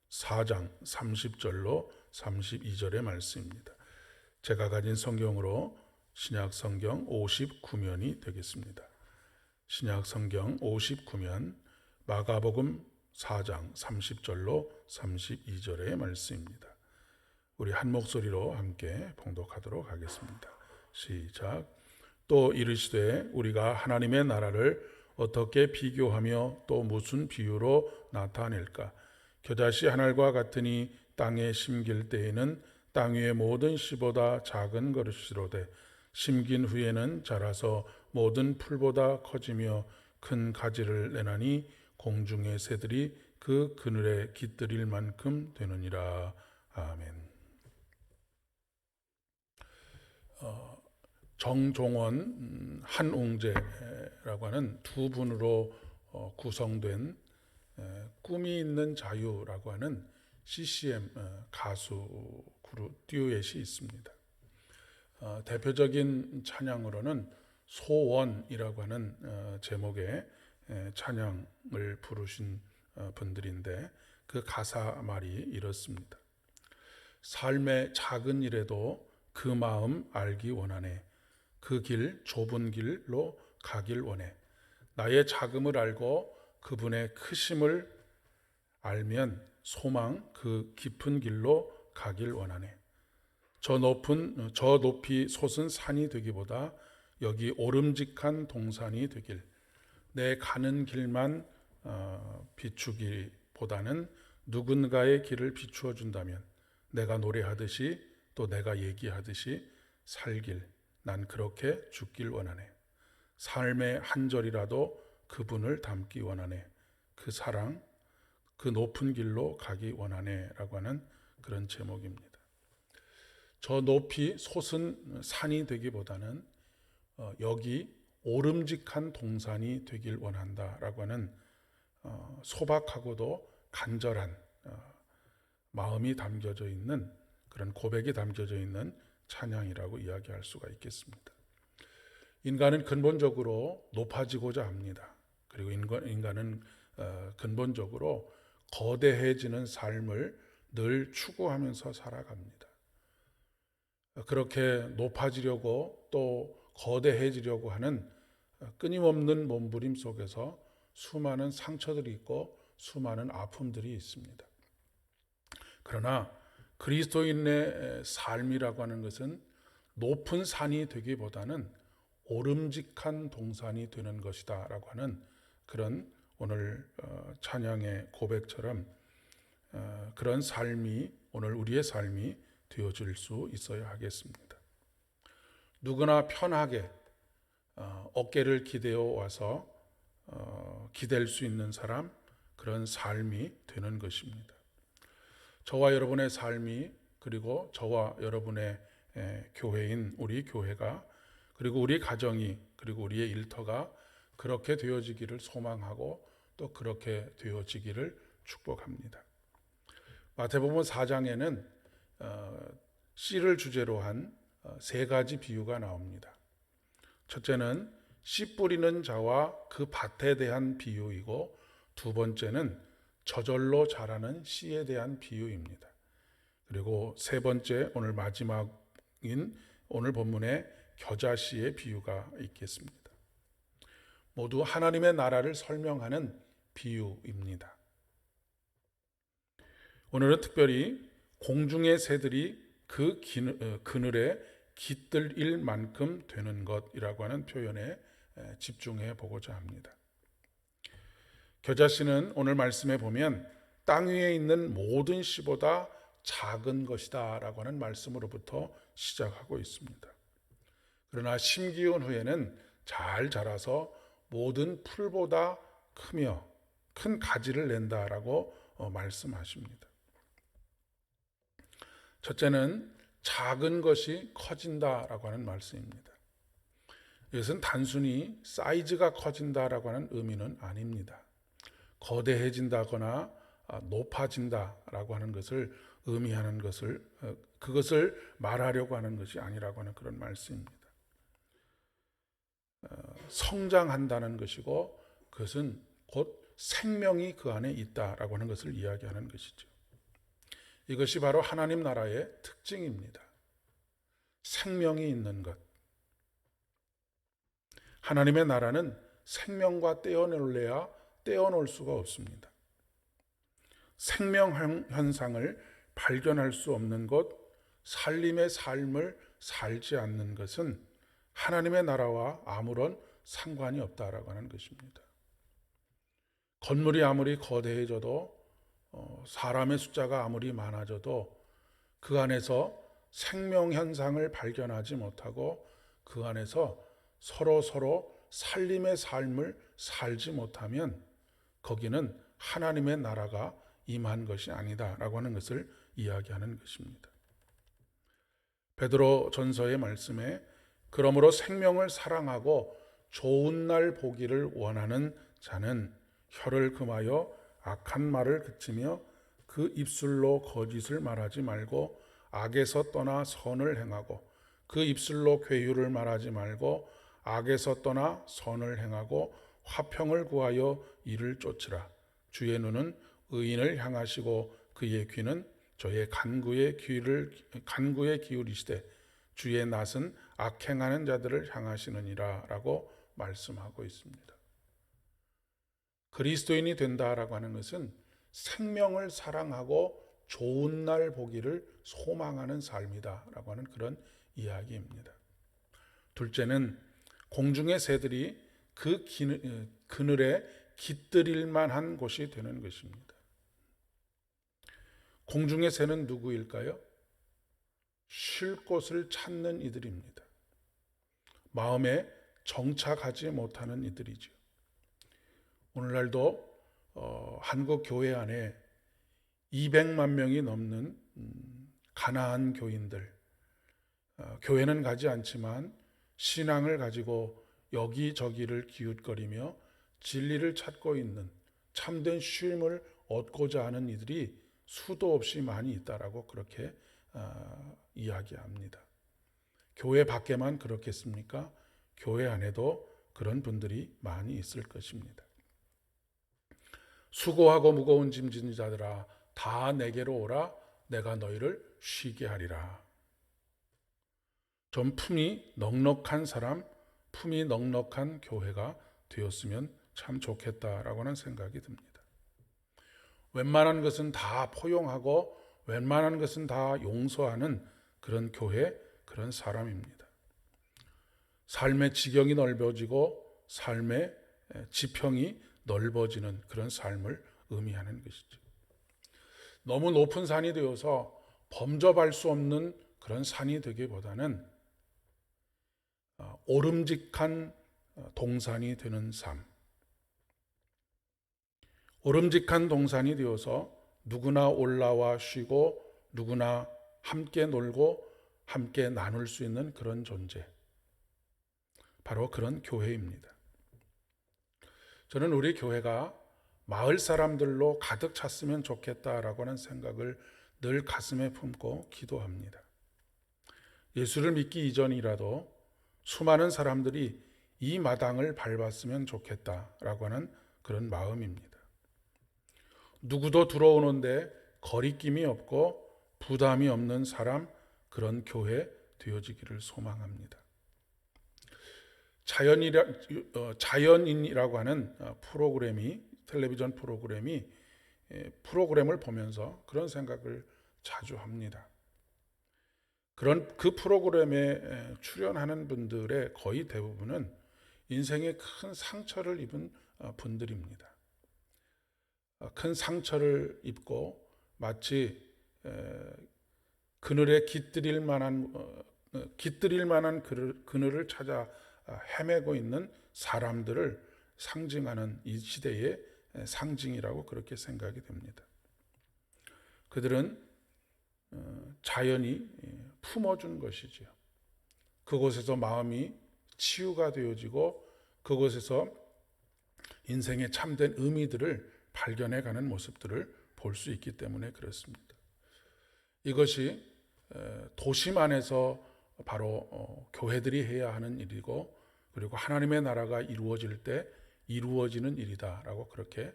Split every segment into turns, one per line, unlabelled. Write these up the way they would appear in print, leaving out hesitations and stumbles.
4장 30절로 32절의 말씀입니다. 제가 가진 성경으로 신약 성경 59면이 되겠습니다. 신약 성경 59면 마가복음 4장 30절로 32절의 말씀입니다. 우리 한 목소리로 함께 봉독하도록 하겠습니다. 시작. 또 이르시되 우리가 하나님의 나라를 어떻게 비교하며 또 무슨 비유로 나타낼까? 겨자씨 한 알과 같으니 땅에 심길 때에는 땅 위의 모든 씨보다 작은 것이로되 심긴 후에는 자라서 모든 풀보다 커지며 큰 가지를 내나니 공중의 새들이 그 그늘에 깃들일 만큼 되느니라. 아멘. 정종원, 한웅재라고 하는 두 분으로 구성된 꿈이 있는 자유라고 하는 CCM 가수 그룹 듀엣이 있습니다. 대표적인 찬양으로는 소원이라고 하는 제목의 찬양을 부르신 분들인데 그 가사 말이 이렇습니다. 삶의 작은 일에도 그 마음 알기 원하네. 그 길 좁은 길로 가길 원해. 나의 작음을 알고 그분의 크심을 알면 소망 그 깊은 길로 가길 원하네. 저 높이 솟은 산이 되기보다 여기 오름직한 동산이 되길. 내 가는 길만 비추기보다는 누군가의 길을 비추어 준다면 내가 노래하듯이 또 내가 얘기하듯이 살길. 난 그렇게 죽길 원하네. 삶의 한 절이라도 그분을 담기 원하네. 그 사랑, 그 높은 길로 가기 원하네 라고 하는 그런 제목입니다. 저 높이 솟은 산이 되기보다는 여기 오름직한 동산이 되길 원한다 라고 하는 소박하고도 간절한 마음이 담겨져 있는 그런 고백이 담겨져 있는 찬양이라고 이야기할 수가 있겠습니다. 인간은 근본적으로 높아지고자 합니다. 그리고 인간은 근본적으로 거대해지는 삶을 늘 추구하면서 살아갑니다. 그렇게 높아지려고 또 거대해지려고 하는 끊임없는 몸부림 속에서 수많은 상처들이 있고 수많은 아픔들이 있습니다. 그러나 그리스도인의 삶이라고 하는 것은 높은 산이 되기보다는 오름직한 동산이 되는 것이다 라고 하는 그런 오늘 찬양의 고백처럼 그런 삶이 오늘 우리의 삶이 되어질 수 있어야 하겠습니다. 누구나 편하게 어깨를 기대어 와서 기댈 수 있는 사람, 그런 삶이 되는 것입니다. 저와 여러분의 삶이 그리고 저와 여러분의 교회인 우리 교회가 그리고 우리 가정이 그리고 우리의 일터가 그렇게 되어지기를 소망하고 또 그렇게 되어지기를 축복합니다. 마태복음 4장에는 씨를 주제로 한 세 가지 비유가 나옵니다. 첫째는 씨 뿌리는 자와 그 밭에 대한 비유이고 두 번째는 저절로 자라는 씨에 대한 비유입니다. 그리고 세 번째 오늘 마지막인 오늘 본문의 겨자씨의 비유가 있겠습니다. 모두 하나님의 나라를 설명하는 비유입니다. 오늘은 특별히 공중의 새들이 그 그늘에 깃들일 만큼 되는 것이라고 하는 표현에 집중해 보고자 합니다. 겨자씨는 오늘 말씀에 보면 땅 위에 있는 모든 씨보다 작은 것이다 라고 하는 말씀으로부터 시작하고 있습니다. 그러나 심기운 후에는 잘 자라서 모든 풀보다 크며 큰 가지를 낸다라고 말씀하십니다. 첫째는 작은 것이 커진다라고 하는 말씀입니다. 이것은 단순히 사이즈가 커진다라고 하는 의미는 아닙니다. 거대해진다거나 높아진다라고 하는 것을 의미하는 것을 그것을 말하려고 하는 것이 아니라고 하는 그런 말씀입니다. 성장한다는 것이고 그것은 곧 생명이 그 안에 있다라고 하는 것을 이야기하는 것이죠. 이것이 바로 하나님 나라의 특징입니다. 생명이 있는 것. 하나님의 나라는 생명과 떼어놓을래야 떼어놓을 수가 없습니다. 생명 현상을 발견할 수 없는 것, 살림의 삶을 살지 않는 것은 하나님의 나라와 아무런 상관이 없다라고 하는 것입니다. 건물이 아무리 거대해져도 사람의 숫자가 아무리 많아져도 그 안에서 생명 현상을 발견하지 못하고 그 안에서 서로 살림의 삶을 살지 못하면 거기는 하나님의 나라가 임한 것이 아니다라고 하는 것을 이야기하는 것입니다. 베드로 전서의 말씀에 그러므로 생명을 사랑하고 좋은 날 보기를 원하는 자는 혀를 금하여 악한 말을 그치며 그 입술로 거짓을 말하지 말고 악에서 떠나 선을 행하고 그 입술로 괴유를 말하지 말고 악에서 떠나 선을 행하고 화평을 구하여 이를 쫓으라. 주의 눈은 의인을 향하시고 그의 귀는 저의 간구에 기울이시되 주의 낯은 악행하는 자들을 향하시느니라 라고 말씀하고 있습니다. 그리스도인이 된다라고 하는 것은 생명을 사랑하고 좋은 날 보기를 소망하는 삶이다라고 하는 그런 이야기입니다. 둘째는 공중의 새들이 그 그늘에 깃들일 만한 곳이 되는 것입니다. 공중의 새는 누구일까요? 쉴 곳을 찾는 이들입니다. 마음에 정착하지 못하는 이들이죠. 오늘날도 한국 교회 안에 200만 명이 넘는 가나안 교인들, 교회는 가지 않지만 신앙을 가지고 여기저기를 기웃거리며 진리를 찾고 있는 참된 쉼을 얻고자 하는 이들이 수도 없이 많이 있다라고 그렇게 이야기합니다. 교회 밖에만 그렇겠습니까? 교회 안에도 그런 분들이 많이 있을 것입니다. 수고하고 무거운 짐 지는 자들아 다 내게로 오라 내가 너희를 쉬게 하리라. 좀 품이 넉넉한 사람, 품이 넉넉한 교회가 되었으면 참 좋겠다라고 하는 생각이 듭니다. 웬만한 것은 다 포용하고 웬만한 것은 다 용서하는 그런 교회, 그런 사람입니다. 삶의 지경이 넓어지고 삶의 지평이 넓어지는 그런 삶을 의미하는 것이죠. 너무 높은 산이 되어서 범접할 수 없는 그런 산이 되기보다는 오름직한 동산이 되는 삶. 오름직한 동산이 되어서 누구나 올라와 쉬고 누구나 함께 놀고 함께 나눌 수 있는 그런 존재. 바로 그런 교회입니다. 저는 우리 교회가 마을 사람들로 가득 찼으면 좋겠다라고 하는 생각을 늘 가슴에 품고 기도합니다. 예수를 믿기 이전이라도 수많은 사람들이 이 마당을 밟았으면 좋겠다라고 하는 그런 마음입니다. 누구도 들어오는데 거리낌이 없고 부담이 없는 사람, 그런 교회 되어지기를 소망합니다. 자연인이라고 하는 프로그램이, 텔레비전 프로그램을 보면서 그런 생각을 자주 합니다. 그 프로그램에 출연하는 분들의 거의 대부분은 인생에 큰 상처를 입은 분들입니다. 큰 상처를 입고 마치 그늘에 깃들일 만한 그늘을 찾아 헤매고 있는 사람들을 상징하는 이 시대의 상징이라고 그렇게 생각이 됩니다. 그들은 자연이 품어준 것이지요. 그곳에서 마음이 치유가 되어지고 그곳에서 인생의 참된 의미들을 발견해가는 모습들을 볼 수 있기 때문에 그렇습니다. 이것이 도심 안에서 바로 교회들이 해야 하는 일이고 그리고 하나님의 나라가 이루어질 때 이루어지는 일이다라고 그렇게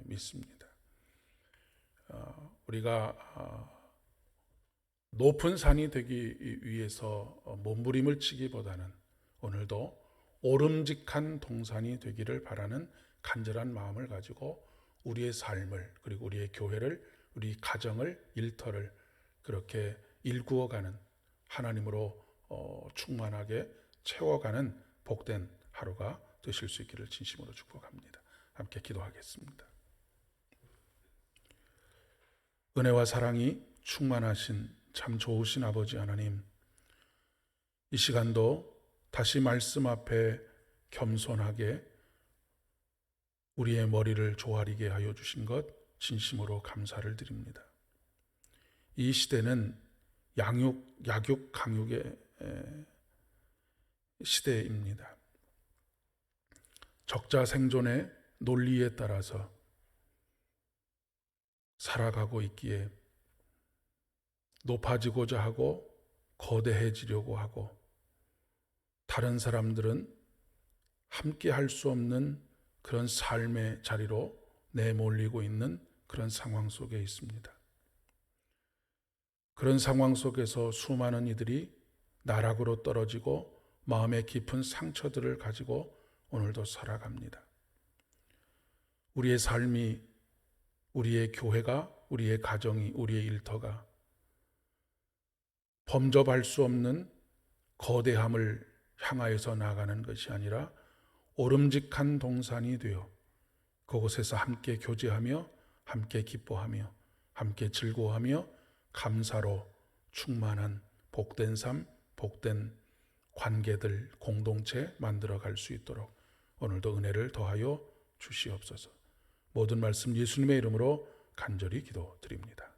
믿습니다. 우리가 높은 산이 되기 위해서 몸부림을 치기보다는 오늘도 오름직한 동산이 되기를 바라는 간절한 마음을 가지고 우리의 삶을, 그리고 우리의 교회를, 우리 가정을, 일터를 그렇게 일구어가는, 하나님으로 충만하게 채워가는 복된 하루가 되실 수 있기를 진심으로 축복합니다. 함께 기도하겠습니다. 은혜와 사랑이 충만하신 참 좋으신 아버지 하나님, 이 시간도 다시 말씀 앞에 겸손하게 우리의 머리를 조아리게 하여 주신 것 진심으로 감사를 드립니다. 이 시대는 약육 강육의 시대입니다. 적자 생존의 논리에 따라서 살아가고 있기에 높아지고자 하고 거대해지려고 하고, 다른 사람들은 함께 할 수 없는 그런 삶의 자리로 내몰리고 있는 그런 상황 속에 있습니다. 그런 상황 속에서 수많은 이들이 나락으로 떨어지고 마음의 깊은 상처들을 가지고 오늘도 살아갑니다. 우리의 삶이, 우리의 교회가, 우리의 가정이, 우리의 일터가 범접할 수 없는 거대함을 향하여서 나아가는 것이 아니라 오름직한 동산이 되어 그곳에서 함께 교제하며 함께 기뻐하며 함께 즐거워하며 감사로 충만한 복된 삶, 복된 관계들, 공동체 만들어갈 수 있도록 오늘도 은혜를 더하여 주시옵소서. 모든 말씀 예수님의 이름으로 간절히 기도드립니다.